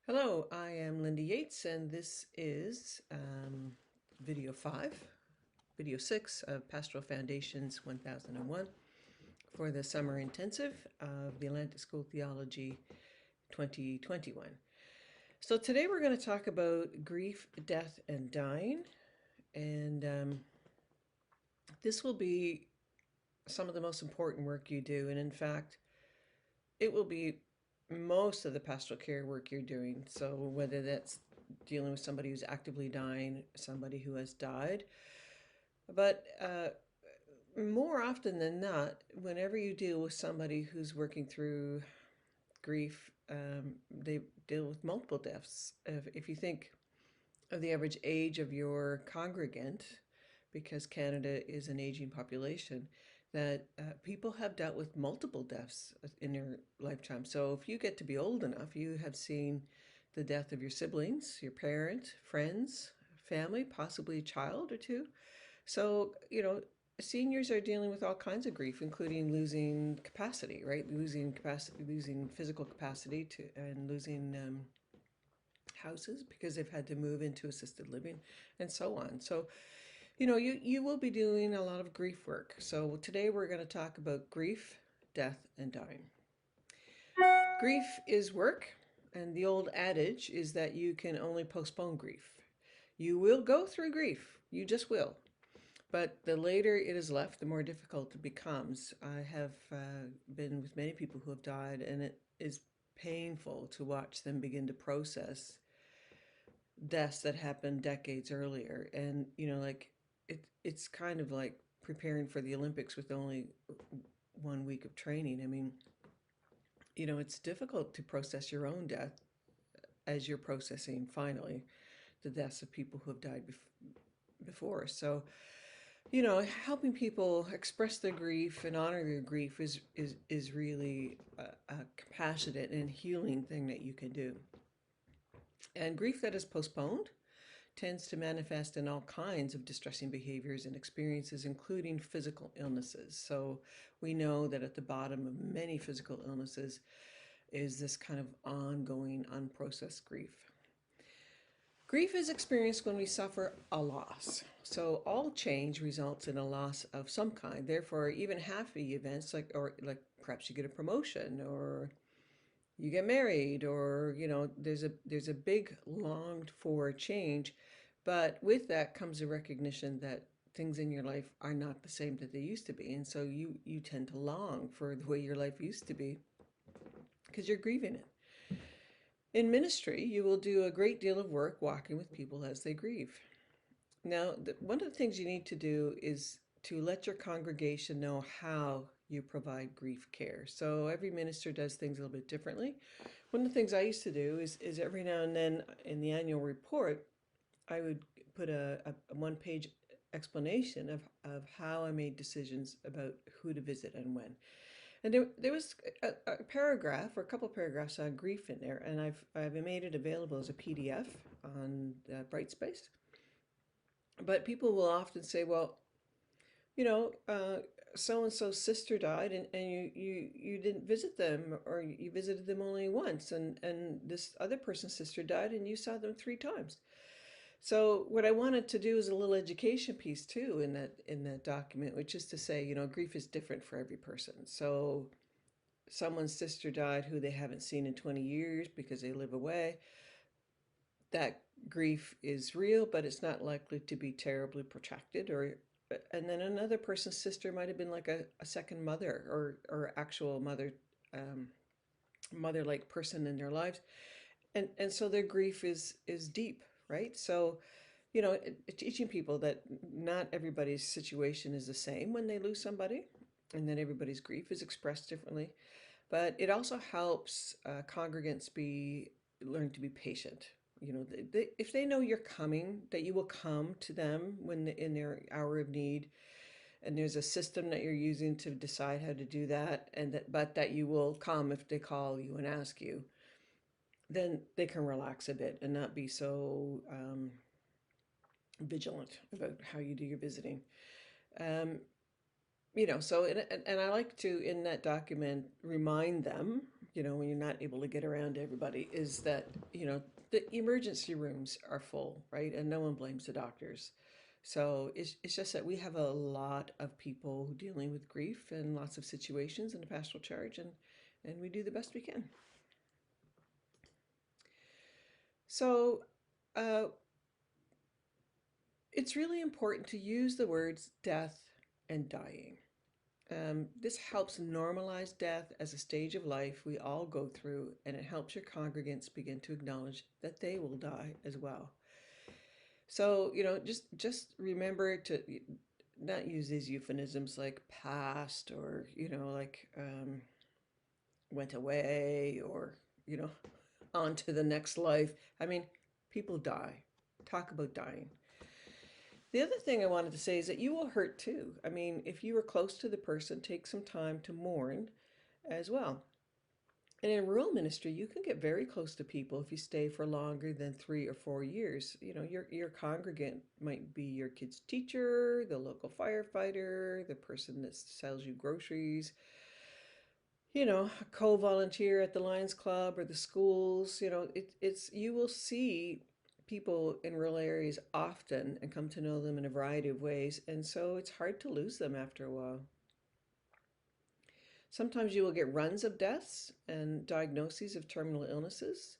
Hello, I am Linda Yates, and this is video 5, video 6 of Pastoral Foundations 1001 for the summer intensive of the Atlantic School Theology 2021. So today we're going to talk about grief, death, and dying, and this will be some of the most important work you do, and in fact, it will be most of the pastoral care work you're doing. So whether that's dealing with somebody who's actively dying, somebody who has died, but more often than not, whenever you deal with somebody who's working through grief, they deal with multiple deaths. If you think of the average age of your congregant, because Canada is an aging population, that people have dealt with multiple deaths in their lifetime. So if you get to be old enough, you have seen the death of your siblings, your parent, friends, family, possibly a child or two. So, seniors are dealing with all kinds of grief, including losing capacity, right? Losing capacity, losing physical capacity and losing houses because they've had to move into assisted living and so on. So, you will be doing a lot of grief work. So today we're going to talk about grief, death, and dying. Grief is work, and the old adage is that you can only postpone grief. You will go through grief, you just will. But the later it is left, the more difficult it becomes. I have been with many people who have died, and it is painful to watch them begin to process deaths that happened decades earlier. And, it's kind of like preparing for the Olympics with only 1 week of training. I mean, it's difficult to process your own death as you're processing finally the deaths of people who have died before. So, helping people express their grief and honor their grief is really a compassionate and healing thing that you can do. And grief that is postponed tends to manifest in all kinds of distressing behaviors and experiences, including physical illnesses. So we know that at the bottom of many physical illnesses is this kind of ongoing, unprocessed grief. Grief is experienced when we suffer a loss. So all change results in a loss of some kind. Therefore, even happy events like perhaps you get a promotion or you get married or there's a big longed for change, but with that comes a recognition that things in your life are not the same that they used to be, and so you tend to long for the way your life used to be because you're grieving it. In ministry, you will do a great deal of work walking with people as they grieve. Now, one of the things you need to do is to let your congregation know how you provide grief care. So every minister does things a little bit differently. One of the things I used to do is every now and then in the annual report, I would put a one-page explanation of how I made decisions about who to visit and when. And there was a paragraph or a couple of paragraphs on grief in there, and I've made it available as a PDF on Brightspace. But people will often say, well, so and so's sister died, and you didn't visit them, or you visited them only once, and this other person's sister died, and you saw them 3 times. So what I wanted to do is a little education piece too in that document, which is to say, grief is different for every person. So someone's sister died who they haven't seen in 20 years because they live away. That grief is real, but it's not likely to be terribly protracted. And then another person's sister might have been like a second mother or actual mother-like person in their lives. And so their grief is deep, right? So, teaching people that not everybody's situation is the same when they lose somebody, and that everybody's grief is expressed differently. But it also helps congregants learn to be patient. If they know you're coming, that you will come to them in their hour of need, and there's a system that you're using to decide how to do that, but that you will come if they call you and ask you, then they can relax a bit and not be so vigilant about how you do your visiting. Um, So and I like to in that document remind them, when you're not able to get around to everybody, is that the emergency rooms are full, right? And no one blames the doctors. So it's just that we have a lot of people dealing with grief and lots of situations in the pastoral charge, and we do the best we can. So uh, it's really important to use the words death and dying. This helps normalize death as a stage of life we all go through, and it helps your congregants begin to acknowledge that they will die as well. So, just remember to not use these euphemisms like past or, like went away or, you know, on to the next life. I mean, people die. Talk about dying. The other thing I wanted to say is that you will hurt too. I mean, if you were close to the person, take some time to mourn as well. And in rural ministry, you can get very close to people if you stay for longer than 3 or 4 years. Your congregant might be your kid's teacher, the local firefighter, the person that sells you groceries, a co-volunteer at the Lions Club or the schools. It's you will see people in rural areas often and come to know them in a variety of ways, and so it's hard to lose them after a while. Sometimes you will get runs of deaths and diagnoses of terminal illnesses.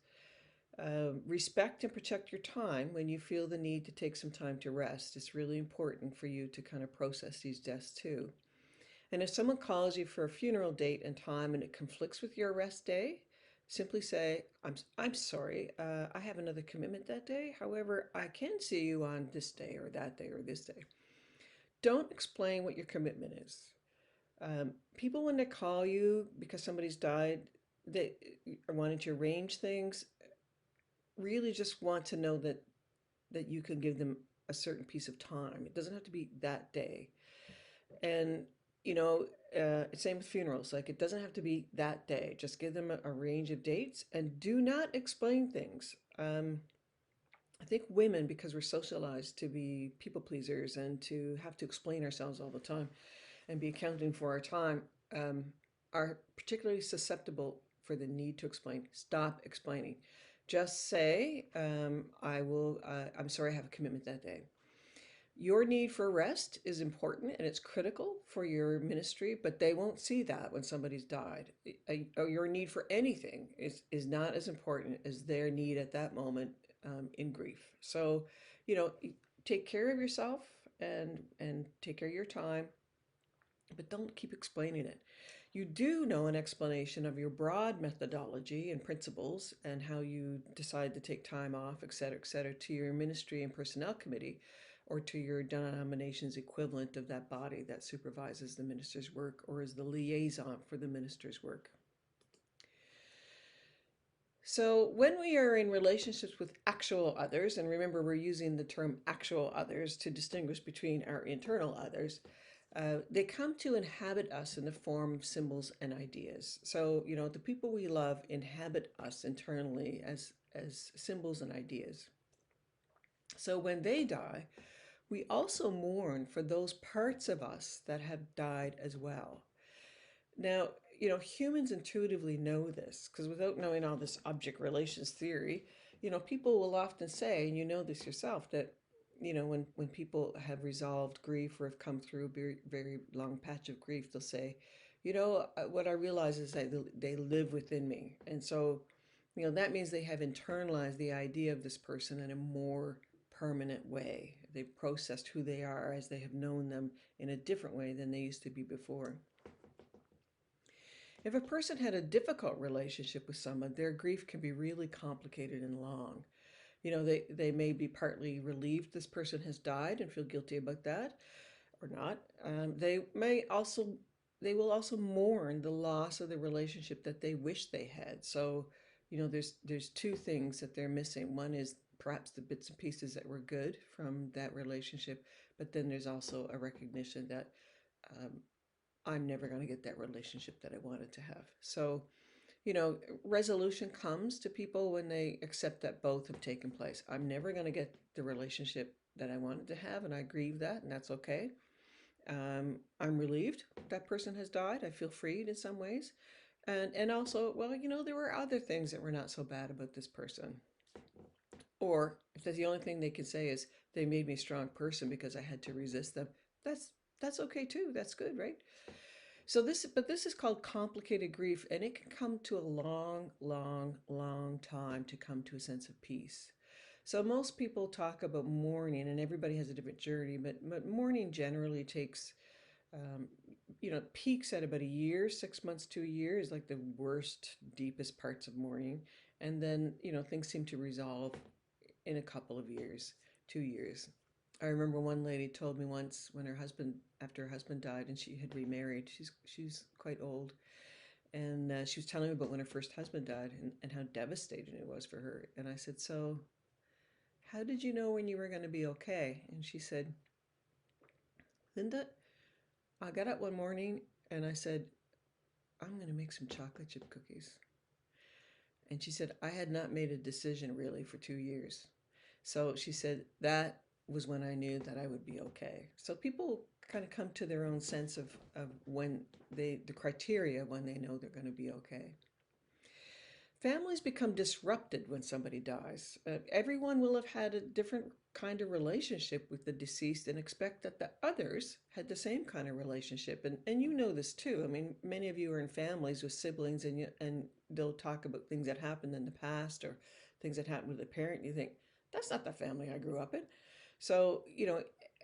Respect and protect your time when you feel the need to take some time to rest. It's really important for you to kind of process these deaths too. And if someone calls you for a funeral date and time and it conflicts with your rest day, simply say, I'm sorry, I have another commitment that day. However, I can see you on this day or that day or this day. Don't explain what your commitment is. People, when they call you because somebody's died, they are wanting to arrange things, really just want to know that you can give them a certain piece of time. It doesn't have to be that day. And same with funerals. Like, it doesn't have to be that day. Just give them a range of dates and do not explain things. I think women, because we're socialized to be people pleasers and to have to explain ourselves all the time and be accounting for our time, um, are particularly susceptible for the need to explain. Stop explaining. Just say, I'm sorry, I have a commitment that day. Your need for rest is important and it's critical for your ministry, but they won't see that when somebody's died. Or your need for anything is not as important as their need at that moment in grief. So, you know, take care of yourself and take care of your time, but don't keep explaining it. You do know an explanation of your broad methodology and principles and how you decide to take time off, et cetera, to your ministry and personnel committee or to your denomination's equivalent of that body that supervises the minister's work or is the liaison for the minister's work. So when we are in relationships with actual others, and remember we're using the term actual others to distinguish between our internal others, they come to inhabit us in the form of symbols and ideas. So, the people we love inhabit us internally as symbols and ideas. So when they die, we also mourn for those parts of us that have died as well. Now, humans intuitively know this because without knowing all this object relations theory, people will often say, and you know this yourself, that, when people have resolved grief or have come through a very, very long patch of grief, they'll say, what I realize is that they live within me. And so, that means they have internalized the idea of this person in a more permanent way. They've processed who they are as they have known them in a different way than they used to be before. If a person had a difficult relationship with someone, their grief can be really complicated and long. They may be partly relieved this person has died and feel guilty about that or not. They will also mourn the loss of the relationship that they wish they had. So, there's two things that they're missing. One is perhaps the bits and pieces that were good from that relationship, but then there's also a recognition that um, I'm never going to get that relationship that I wanted to have. So, resolution comes to people when they accept that both have taken place. I'm never going to get the relationship that I wanted to have, and I grieve that, and that's okay. I'm relieved that person has died. I feel freed in some ways. And also, well, there were other things that were not so bad about this person. Or if that's the only thing they can say is they made me a strong person because I had to resist them, that's that's okay too. That's good, right? But this is called complicated grief, and it can come to a long, long, long time to come to a sense of peace. So most people talk about mourning, and everybody has a different journey, but mourning generally takes, um, peaks at about a year, 6 months to a year is like the worst, deepest parts of mourning, and then things seem to resolve in a couple of years, 2 years. I remember one lady told me once when after her husband died, and she had remarried. She's quite old, and she was telling me about when her first husband died and how devastating it was for her. And I said, "So, how did you know when you were going to be okay?" And she said, "Linda, I got up one morning and I said, I'm going to make some chocolate chip cookies." And she said, I had not made a decision really for 2 years. So she said, that was when I knew that I would be okay. So people kind of come to their own sense of when the criteria when they know they're going to be okay. Families become disrupted when somebody dies. Everyone will have had a different kind of relationship with the deceased and expect that the others had the same kind of relationship. And you know this too. I mean, many of you are in families with siblings, and they'll talk about things that happened in the past or things that happened with a parent. You think, that's not the family I grew up in. So,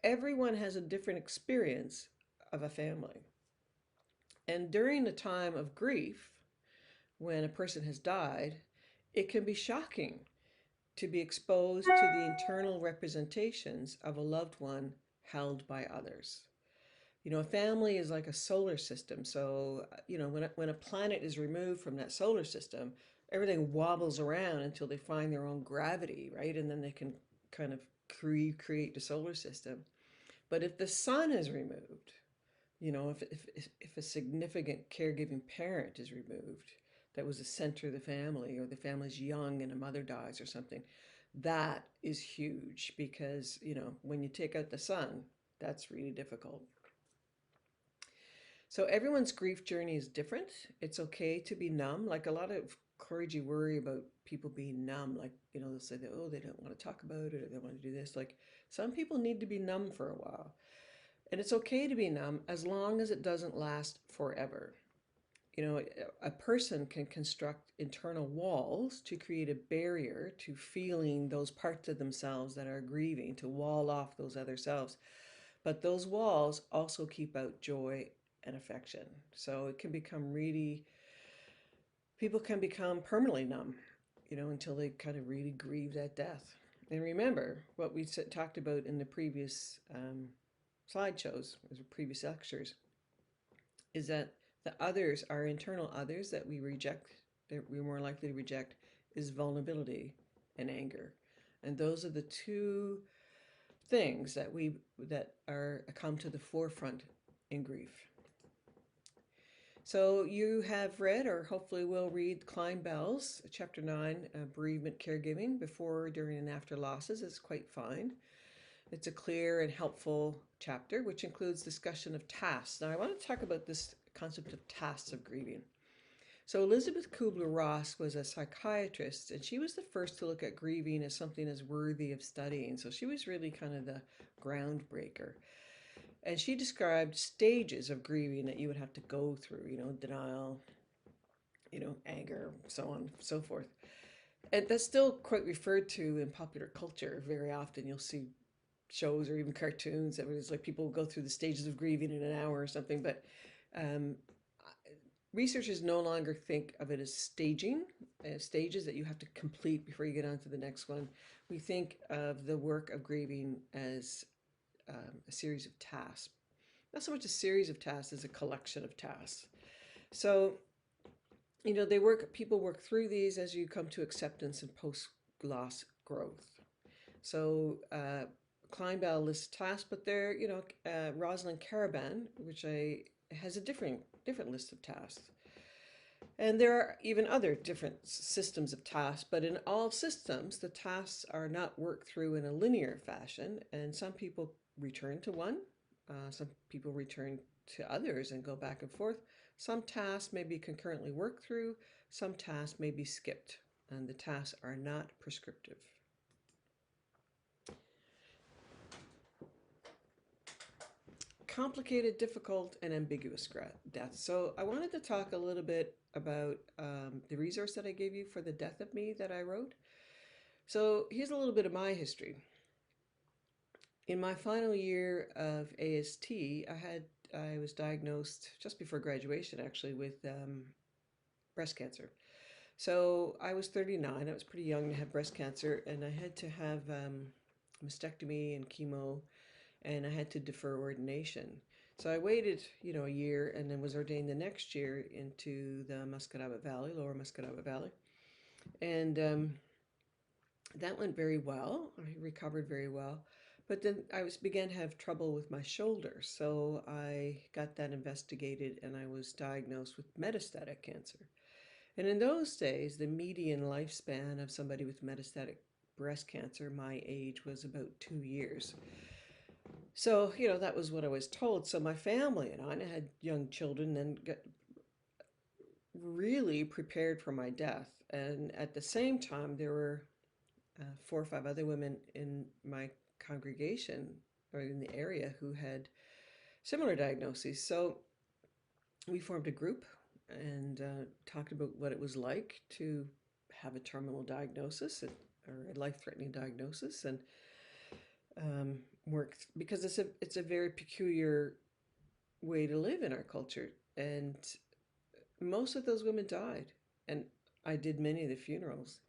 everyone has a different experience of a family. And during the time of grief, when a person has died, it can be shocking to be exposed to the internal representations of a loved one held by others. A family is like a solar system. So, when a planet is removed from that solar system, everything wobbles around until they find their own gravity, right? And then they can kind of create the solar system. But if the sun is removed, if a significant caregiving parent is removed that was the center of the family, or the family's young and a mother dies or something, that is huge because, when you take out the sun, that's really difficult. So everyone's grief journey is different. It's okay to be numb. Like a lot of clergy worry about people being numb. Like, they'll say that, oh, they don't want to talk about it or they want to do this. Like some people need to be numb for a while. And it's okay to be numb as long as it doesn't last forever. A person can construct internal walls to create a barrier to feeling those parts of themselves that are grieving, to wall off those other selves. But those walls also keep out joy and affection. So it can become really, people can become permanently numb, until they kind of really grieve that death. And remember what we talked about in the previous slideshows, or previous lectures, is that the others, our internal others that we reject, that we're more likely to reject, is vulnerability and anger. And those are the two things that are come to the forefront in grief. So you have read, or hopefully will read, Klein Bell's Chapter 9, Bereavement Caregiving, Before, During, and After Losses. It's quite fine. It's a clear and helpful chapter, which includes discussion of tasks. Now, I want to talk about this concept of tasks of grieving. So Elizabeth Kubler-Ross was a psychiatrist, and she was the first to look at grieving as something as worthy of studying. So she was really kind of the groundbreaker. And she described stages of grieving that you would have to go through, denial, anger, so on and so forth. And that's still quite referred to in popular culture. Very often you'll see shows or even cartoons that was like people go through the stages of grieving in an hour or something. But um, researchers no longer think of it as stages that you have to complete before you get on to the next one. We think of the work of grieving as a series of tasks. Not so much a series of tasks as a collection of tasks. So, people work through these as you come to acceptance and post-loss growth. So, Kleinbell lists tasks, but there, Rosalind Caraban, has a different list of tasks. And there are even other different systems of tasks, but in all systems, the tasks are not worked through in a linear fashion, and some people return to one Some people return to others and go back and forth. Some tasks may be concurrently worked through, some tasks may be skipped, and the tasks are not prescriptive. Complicated, difficult, and ambiguous death. So I wanted to talk a little bit about the resource that I gave you for the death of me that I wrote. So here's a little bit of my history. In my final year of AST, I was diagnosed just before graduation, actually, with breast cancer. So I was 39. I was pretty young to have breast cancer, and I had to have mastectomy and chemo, and I had to defer ordination. So I waited, a year, and then was ordained the next year into the Muscataba Valley, Lower Muscataba Valley, and that went very well. I recovered very well. But then I began to have trouble with my shoulder. So I got that investigated and I was diagnosed with metastatic cancer. And in those days, the median lifespan of somebody with metastatic breast cancer, my age, was about 2 years. So, that was what I was told. So my family and I had young children and got really prepared for my death. And at the same time, there were 4 or 5 other women in my congregation or in the area who had similar diagnoses. So we formed a group and talked about what it was like to have a terminal diagnosis or a life-threatening diagnosis, and worked because it's a very peculiar way to live in our culture. And most of those women died, and I did many of the funerals.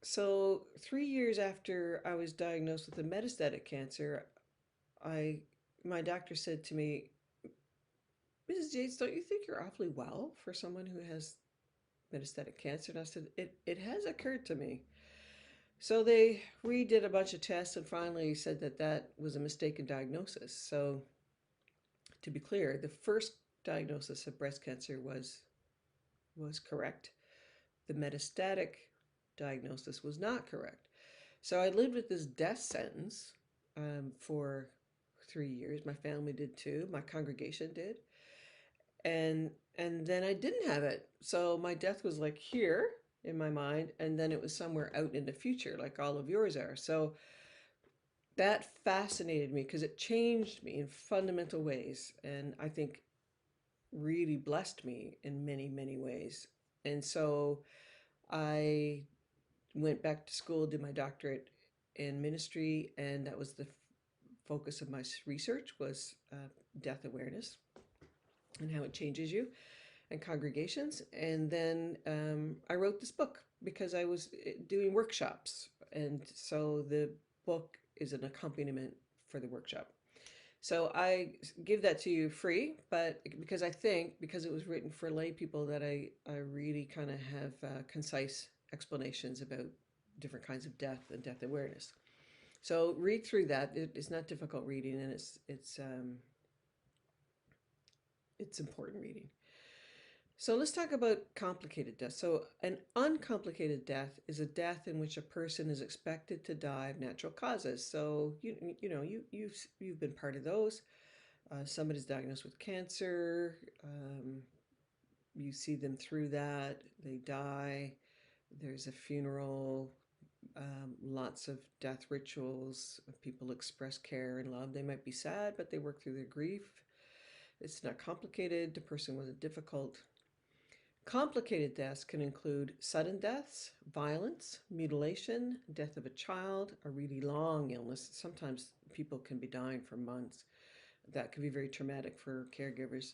So 3 years after I was diagnosed with a metastatic cancer, my doctor said to me, "Mrs. Yates, don't you think you're awfully well for someone who has metastatic cancer?" And I said, it has occurred to me. So they redid a bunch of tests and finally said that that was a mistaken diagnosis. So to be clear, the first diagnosis of breast cancer was correct. The metastatic diagnosis was not correct. So I lived with this death sentence for 3 years. My family did too. My congregation did, and then I didn't have it. So my death was like here in my mind, and then it was somewhere out in the future, like all of yours are. So that fascinated me because it changed me in fundamental ways, and I think really blessed me in many, many ways. And so I went back to school, did my doctorate in ministry, and that was the focus of my research was death awareness and how it changes you and congregations. And then I wrote this book because I was doing workshops, and so the book is an accompaniment for the workshop. So I give that to you free, but because I think because it was written for lay people that I really kind of have concise explanations about different kinds of death and death awareness. So read through that. It's not difficult reading, and it's important reading. So let's talk about complicated death. So an uncomplicated death is a death in which a person is expected to die of natural causes. So you've been part of those. Somebody's diagnosed with cancer. You see them through that. They die. There's a funeral. Lots of death rituals. People express care and love. They might be sad, but they work through their grief. It's not complicated. The person wasn't difficult. Complicated deaths can include sudden deaths, violence, mutilation, death of a child, a really long illness. Sometimes people can be dying for months. That can be very traumatic for caregivers.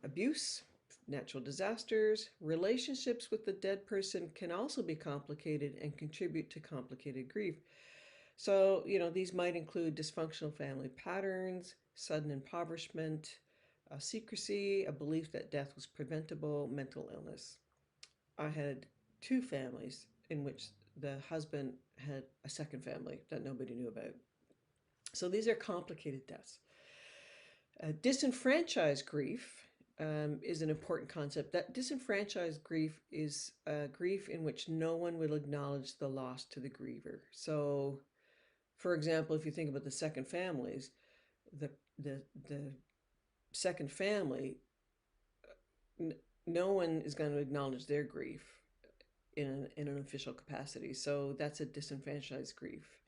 Abuse, natural disasters, relationships with the dead person can also be complicated and contribute to complicated grief. So, these might include dysfunctional family patterns, sudden impoverishment, secrecy, a belief that death was preventable, mental illness. I had 2 families in which the husband had a second family that nobody knew about. So these are complicated deaths. Disenfranchised grief is an important concept. That disenfranchised grief is a grief in which no one will acknowledge the loss to the griever. So For example, if you think about the second families, the the second family, n- no one is going to acknowledge their grief in an official capacity. So that's a disenfranchised grief.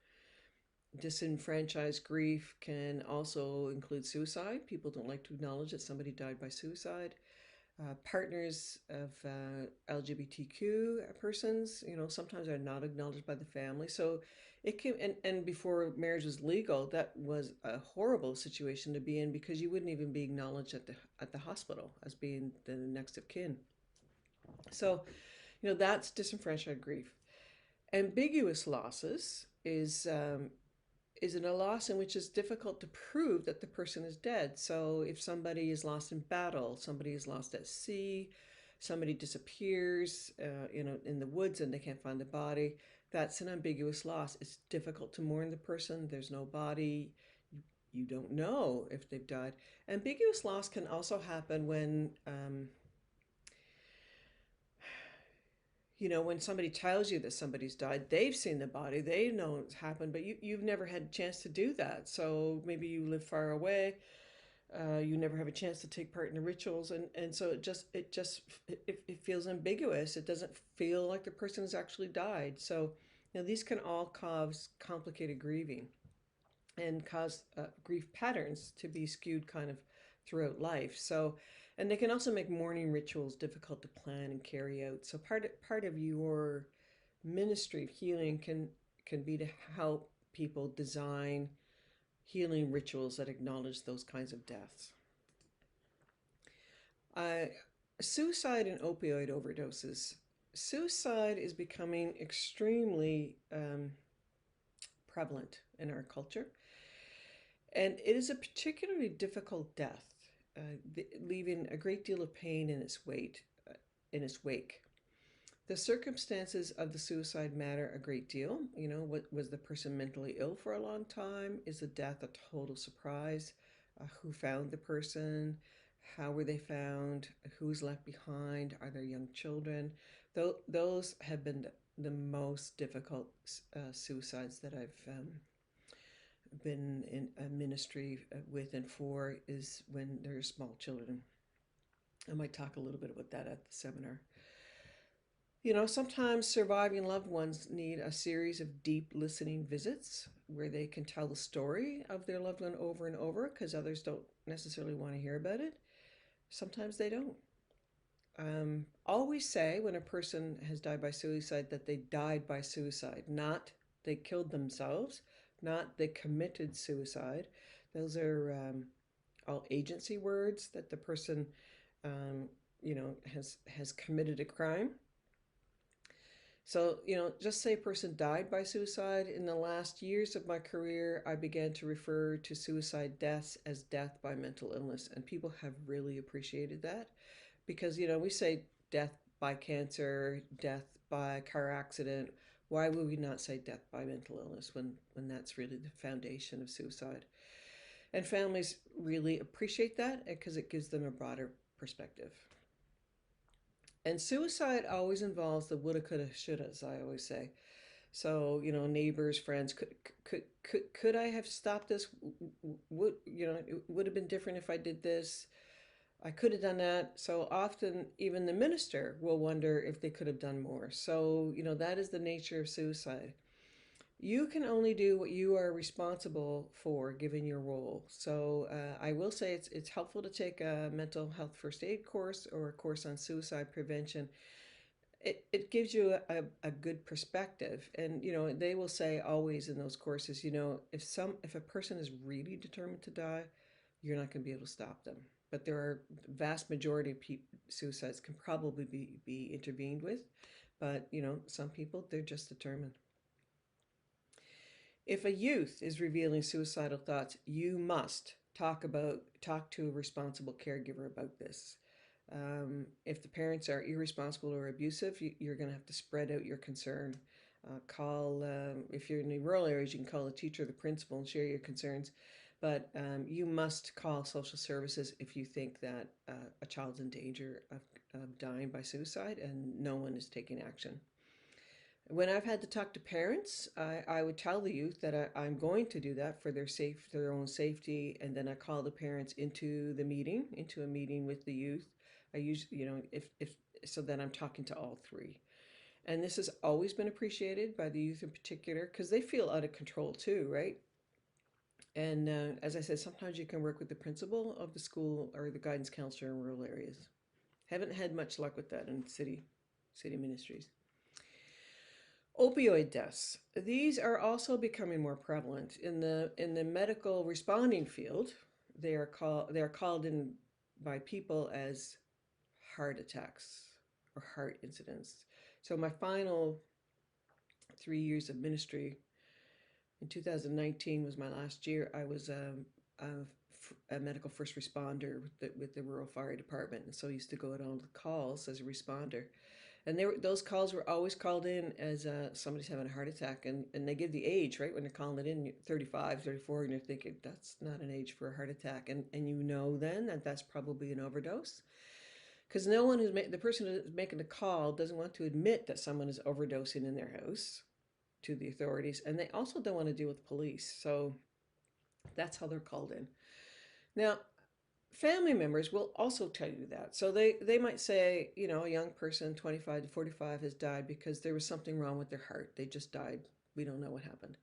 Disenfranchised grief can also include suicide. People don't like to acknowledge that somebody died by suicide. Partners of LGBTQ persons, sometimes are not acknowledged by the family. So it can, and before marriage was legal, that was a horrible situation to be in because you wouldn't even be acknowledged at the hospital as being the next of kin. So, that's disenfranchised grief. Ambiguous losses is in a loss in which it's difficult to prove that the person is dead. So if somebody is lost in battle, somebody is lost at sea, somebody disappears, in the woods and they can't find the body, that's an ambiguous loss. It's difficult to mourn the person. There's no body. You don't know if they've died. Ambiguous loss can also happen when somebody tells you that somebody's died, they've seen the body, they know it's happened, but you've never had a chance to do that. So maybe you live far away, you never have a chance to take part in the rituals, and so it feels ambiguous. It doesn't feel like the person has actually died. So these can all cause complicated grieving and cause grief patterns to be skewed kind of throughout life. So, and they can also make mourning rituals difficult to plan and carry out. So part of your ministry of healing can be to help people design healing rituals that acknowledge those kinds of deaths. Uh, Suicide and opioid overdoses. Suicide is becoming extremely prevalent in our culture. And it is a particularly difficult death, leaving a great deal of pain in its wake. The circumstances of the suicide matter a great deal. Was the person mentally ill for a long time? Is the death a total surprise? Who found the person? How were they found? Who's left behind? Are there young children? Those have been the most difficult suicides that I've been in a ministry with and for, is when there are small children. I might talk a little bit about that at the seminar. Sometimes surviving loved ones need a series of deep listening visits where they can tell the story of their loved one over and over because others don't necessarily want to hear about it. Sometimes they don't. Always say when a person has died by suicide that they died by suicide, not they killed themselves, not they committed suicide. Those are all agency words that the person, has committed a crime. So, just say a person died by suicide. In the last years of my career, I began to refer to suicide deaths as death by mental illness, and people have really appreciated that because we say death by cancer, death by car accident. Why would we not say death by mental illness when that's really the foundation of suicide? And families really appreciate that because it gives them a broader perspective. And suicide always involves the woulda, coulda, shouldas, I always say. So, neighbors, friends, could I have stopped this? Would, it would have been different if I did this. I could have done that. So often, even the minister will wonder if they could have done more. So, that is the nature of suicide. You can only do what you are responsible for given your role. So I will say it's helpful to take a mental health first aid course or a course on suicide prevention. It gives you a good perspective. And, they will say always in those courses, if a person is really determined to die, you're not going to be able to stop them. But there are vast majority of suicides can probably be intervened with. But, some people, they're just determined. If a youth is revealing suicidal thoughts, you must talk to a responsible caregiver about this. If the parents are irresponsible or abusive, you're going to have to spread out your concern. If you're in the rural areas, you can call the teacher or the principal and share your concerns. But you must call social services if you think that a child's in danger of dying by suicide and no one is taking action. When I've had to talk to parents, I would tell the youth that I'm going to do that for their own safety, and then I call the parents into a meeting with the youth. I usually, if so, then I'm talking to all three, and this has always been appreciated by the youth in particular because they feel out of control too, right? And as I said, sometimes you can work with the principal of the school or the guidance counselor in rural areas. Haven't had much luck with that in city ministries. Opioid deaths. These are also becoming more prevalent in the medical responding field. They are called in by people as heart attacks or heart incidents. So my final 3 years of ministry in 2019 was my last year. I was a medical first responder with the rural fire department, and so I used to go out on the calls as a responder. And those calls were always called in as somebody's having a heart attack, and they give the age, right? When they're calling it in, 35, 34, and you're thinking, that's not an age for a heart attack. And you know then that that's probably an overdose. Because no one the person who's making the call doesn't want to admit that someone is overdosing in their house to the authorities, and they also don't want to deal with police. So that's how they're called in. Now, family members will also tell you that. So they might say, a young person, 25 to 45, has died because there was something wrong with their heart. They just died. We don't know what happened.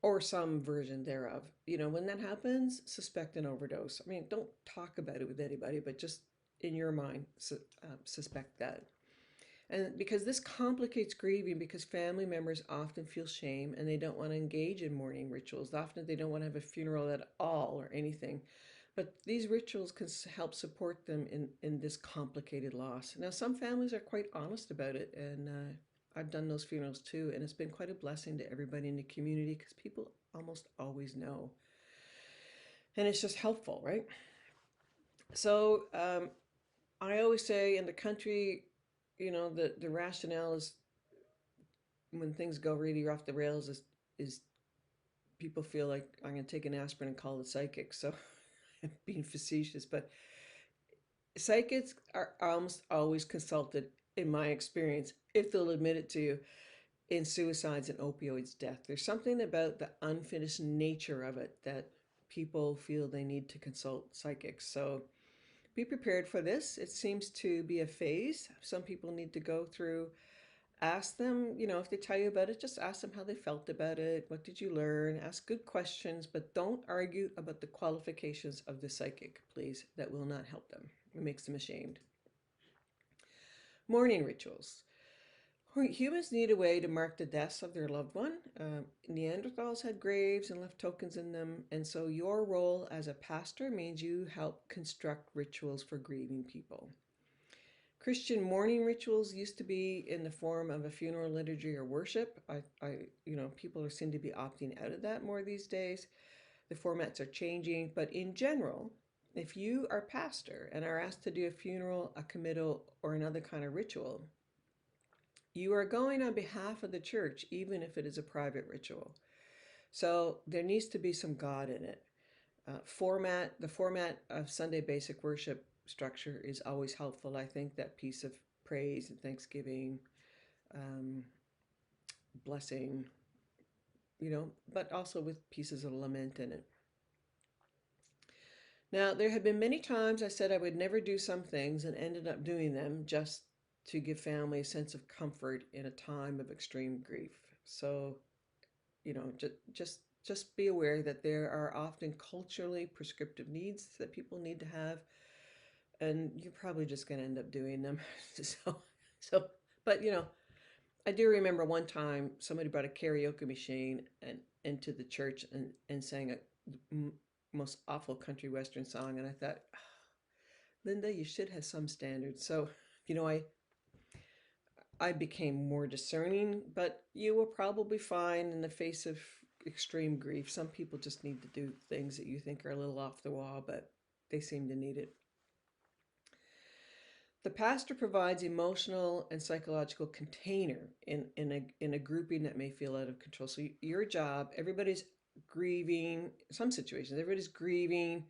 Or some version thereof. When that happens, suspect an overdose. I mean, don't talk about it with anybody, but just in your mind, suspect that. And because this complicates grieving, because family members often feel shame and they don't want to engage in mourning rituals. Often they don't want to have a funeral at all or anything. But these rituals can help support them in this complicated loss. Now, some families are quite honest about it, and I've done those funerals too, and it's been quite a blessing to everybody in the community because people almost always know. And it's just helpful, right? So I always say in the country, the rationale is when things go really off the rails is people feel like I'm going to take an aspirin and call it psychic. So I'm being facetious, but psychics are almost always consulted, in my experience, if they'll admit it to you, in suicides and opioids death. There's something about the unfinished nature of it that people feel they need to consult psychics. So be prepared for this. It seems to be a phase. Some people need to go through. Ask them, if they tell you about it, just ask them how they felt about it. What did you learn? Ask good questions, but don't argue about the qualifications of the psychic, please. That will not help them. It makes them ashamed. Mourning rituals. Humans need a way to mark the deaths of their loved one. Neanderthals had graves and left tokens in them, and so your role as a pastor means you help construct rituals for grieving people. Christian mourning rituals used to be in the form of a funeral liturgy or worship. People seem to be opting out of that more these days. The formats are changing, but in general, if you are a pastor and are asked to do a funeral, a committal, or another kind of ritual, you are going on behalf of the church, even if it is a private ritual. So there needs to be some God in it. The format of Sunday basic worship structure is always helpful. I think that piece of praise and thanksgiving, um, blessing, but also with pieces of lament in it. Now, there have been many times I said I would never do some things and ended up doing them just to give family a sense of comfort in a time of extreme grief. So, just be aware that there are often culturally prescriptive needs that people need to have, and you're probably just going to end up doing them. so, so, but I do remember one time somebody brought a karaoke machine and into the church and sang a most awful country western song, and I thought, Linda, you should have some standards. So, I became more discerning, but you will probably find in the face of extreme grief, some people just need to do things that you think are a little off the wall, but they seem to need it. The pastor provides emotional and psychological container in a grouping that may feel out of control. So your job, everybody's grieving, some situations, everybody's grieving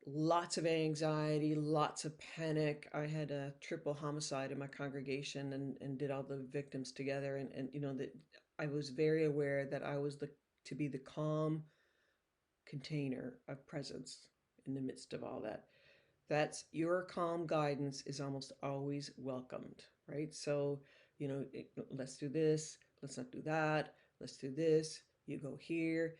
lots of anxiety, lots of panic. I had a triple homicide in my congregation and did all the victims together. And that I was very aware that I was to be the calm container of presence in the midst of all that. That's your calm guidance is almost always welcomed, right? So, let's do this, let's not do that, let's do this, you go here.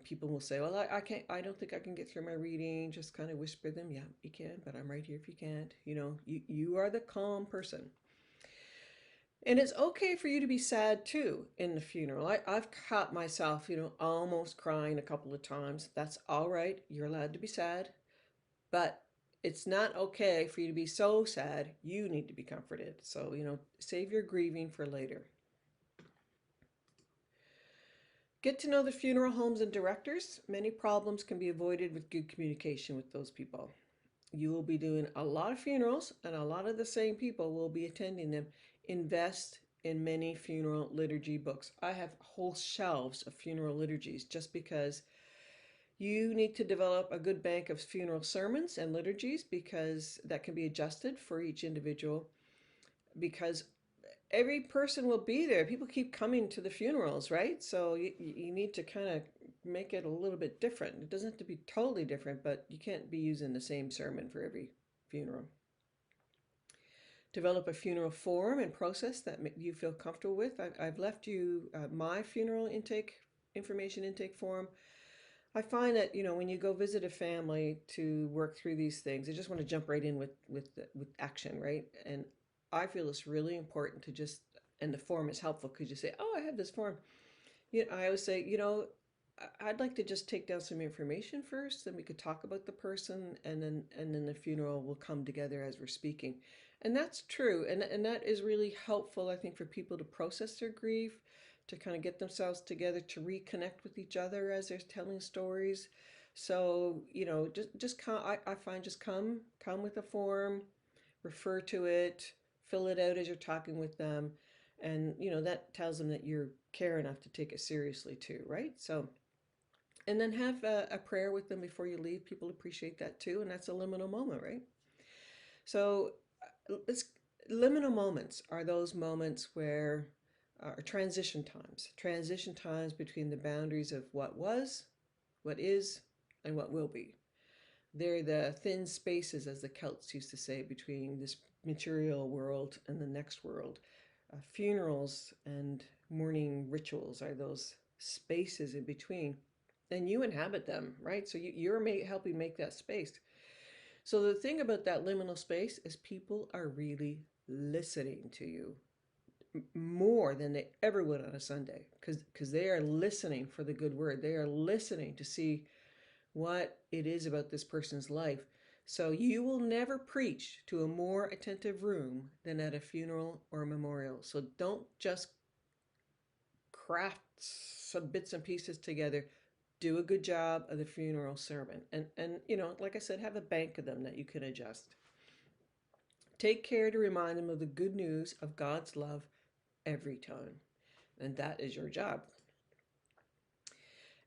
People will say, well, I can't, I don't think I can get through my reading. Just kind of whisper them, yeah, you can, but I'm right here if you can't. You are the calm person. And it's okay for you to be sad too in the funeral. I've caught myself, almost crying a couple of times. That's all right. You're allowed to be sad. But it's not okay for you to be so sad. You need to be comforted. So, save your grieving for later. Get to know the funeral homes and directors. Many problems can be avoided with good communication with those people. You will be doing a lot of funerals, and a lot of the same people will be attending them. Invest in many funeral liturgy books. I have whole shelves of funeral liturgies just because you need to develop a good bank of funeral sermons and liturgies because that can be adjusted for each individual because every person will be there. People keep coming to the funerals, right? So you need to kind of make it a little bit different. It doesn't have to be totally different, but you can't be using the same sermon for every funeral. Develop a funeral form and process that you feel comfortable with. I've left you my funeral information intake form. I find that when you go visit a family to work through these things, they just want to jump right in with action, right? And I feel it's really important to just, and the form is helpful because you say, "Oh, I have this form." I always say, I'd like to just take down some information first, then we could talk about the person, and then the funeral will come together as we're speaking. And that's true, and that is really helpful, I think, for people to process their grief, to kind of get themselves together, to reconnect with each other as they're telling stories. So just come. I find just come with a form, refer to it, fill it out as you're talking with them, and that tells them that you care enough to take it seriously too, right? So, and then have a prayer with them before you leave. People appreciate that too, and that's a liminal moment, right? So let's liminal moments are those moments where transition times between the boundaries of what was, what is, and what will be. They're the thin spaces, as the Celts used to say, between this material world and the next world. Funerals and mourning rituals are those spaces in between. And you inhabit them, right? So you're helping make that space. So the thing about that liminal space is people are really listening to you more than they ever would on a Sunday because they are listening for the good word. They are listening to see what it is about this person's life. So you will never preach to a more attentive room than at a funeral or a memorial. So don't just craft some bits and pieces together. Do a good job of the funeral sermon. And like I said, have a bank of them that you can adjust. Take care to remind them of the good news of God's love every time. And that is your job.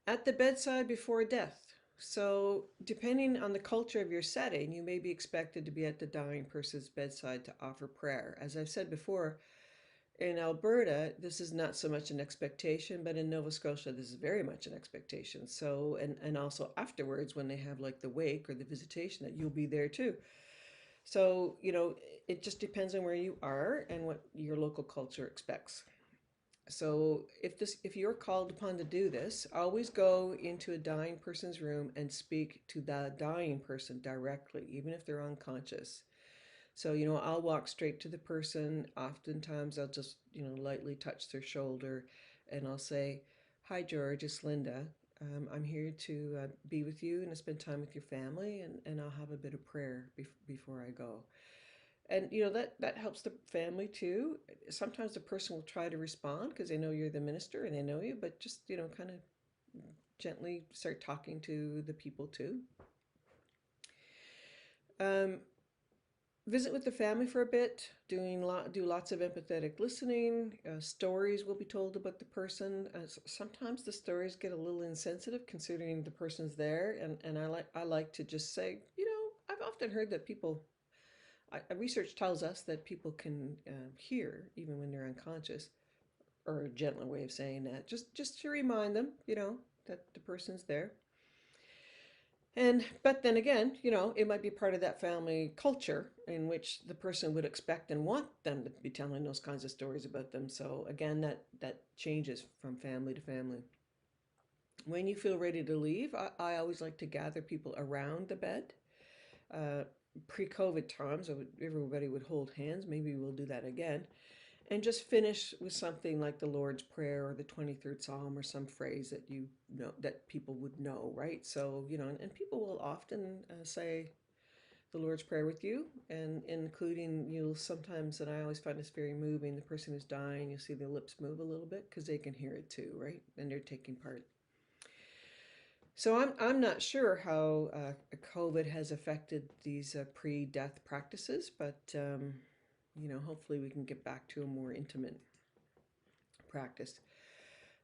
At the bedside before death. So, depending on the culture of your setting, you may be expected to be at the dying person's bedside to offer prayer. As I've said before, in Alberta, this is not so much an expectation, but in Nova Scotia, this is very much an expectation. So, and also afterwards, when they have like the wake or the visitation, that you'll be there too. So, it just depends on where you are and what your local culture expects. So if you're called upon to do this, always go into a dying person's room and speak to the dying person directly, even if they're unconscious. So, I'll walk straight to the person. Oftentimes I'll just, lightly touch their shoulder and I'll say, "Hi, George, it's Linda. I'm here to be with you and to spend time with your family, and I'll have a bit of prayer before I go." And that helps the family too. Sometimes the person will try to respond because they know you're the minister and they know you, but just kind of gently start talking to the people too. um, Visit with the family for a bit, do lots of empathetic listening. Stories will be told about the person. Sometimes the stories get a little insensitive considering the person's there, and I like to just say, I've often heard that research tells us that people can hear even when they're unconscious, or a gentler way of saying that, just to remind them, that the person's there. And but then again, it might be part of that family culture in which the person would expect and want them to be telling those kinds of stories about them. So again, that changes from family to family. When you feel ready to leave, I always like to gather people around the bed. Uh, Pre-COVID times, everybody would hold hands. Maybe we'll do that again, and just finish with something like the Lord's Prayer or the 23rd Psalm, or some phrase that that people would know, right? So, and people will often say the Lord's Prayer with you, and including, you'll sometimes, and I always find this very moving, the person who's dying, you'll see their lips move a little bit because they can hear it too, right? And they're taking part. So I'm not sure how COVID has affected these pre-death practices, but hopefully we can get back to a more intimate practice.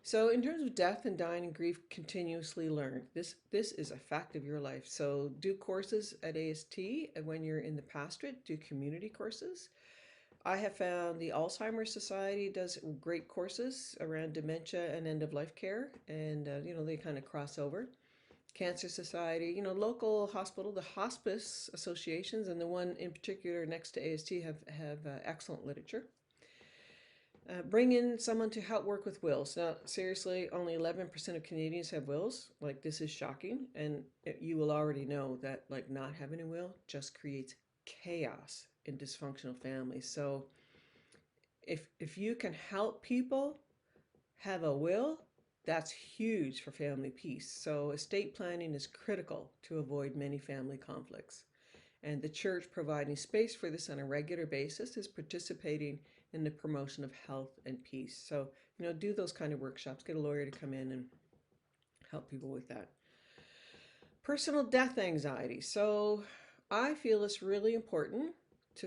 So in terms of death and dying and grief, continuously learn. This is a fact of your life. So do courses at AST when you're in the pastorate. Do community courses. I have found the Alzheimer's Society does great courses around dementia and end of life care, and they kind of cross over. Cancer Society, local hospital, the hospice associations, and the one in particular next to AST have excellent literature. Bring in someone to help work with wills. Now, seriously, only 11% of Canadians have wills. Like, this is shocking. And you will already know that, like, not having a will just creates chaos in dysfunctional families. So if you can help people have a will, that's huge for family peace. So estate planning is critical to avoid many family conflicts. And the church, providing space for this on a regular basis, is participating in the promotion of health and peace. So, do those kind of workshops. Get a lawyer to come in and help people with that. Personal death anxiety. So, I feel it's really important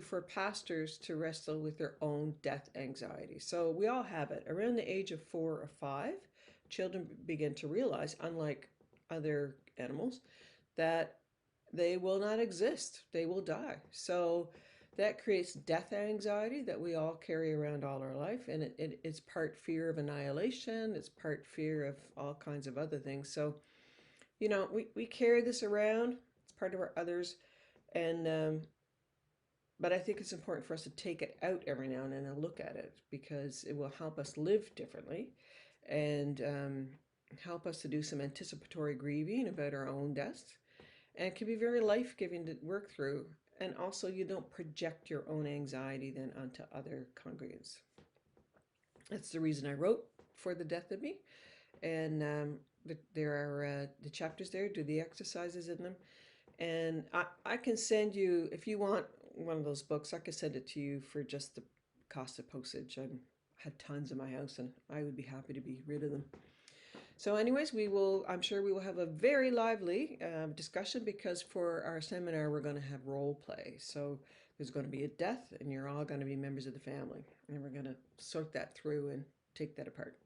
for pastors to wrestle with their own death anxiety. So, we all have it. Around the age of 4 or 5, children begin to realize, unlike other animals, that they will not exist. They will die. So that creates death anxiety that we all carry around all our life. And it's part fear of annihilation. It's part fear of all kinds of other things. So, we carry this around. It's part of our others. And, but I think it's important for us to take it out every now and then and look at it, because it will help us live differently, and help us to do some anticipatory grieving about our own deaths. And it can be very life-giving to work through. And also, you don't project your own anxiety then onto other congregants. That's the reason I wrote For the Death of Me. And there are the chapters there, do the exercises in them. And I can send you, if you want one of those books, I can send it to you for just the cost of postage. I had tons in my house, and I would be happy to be rid of them. So anyways, I'm sure we will have a very lively discussion, because for our seminar, we're going to have role play. So there's going to be a death, and you're all going to be members of the family. And we're going to sort that through and take that apart.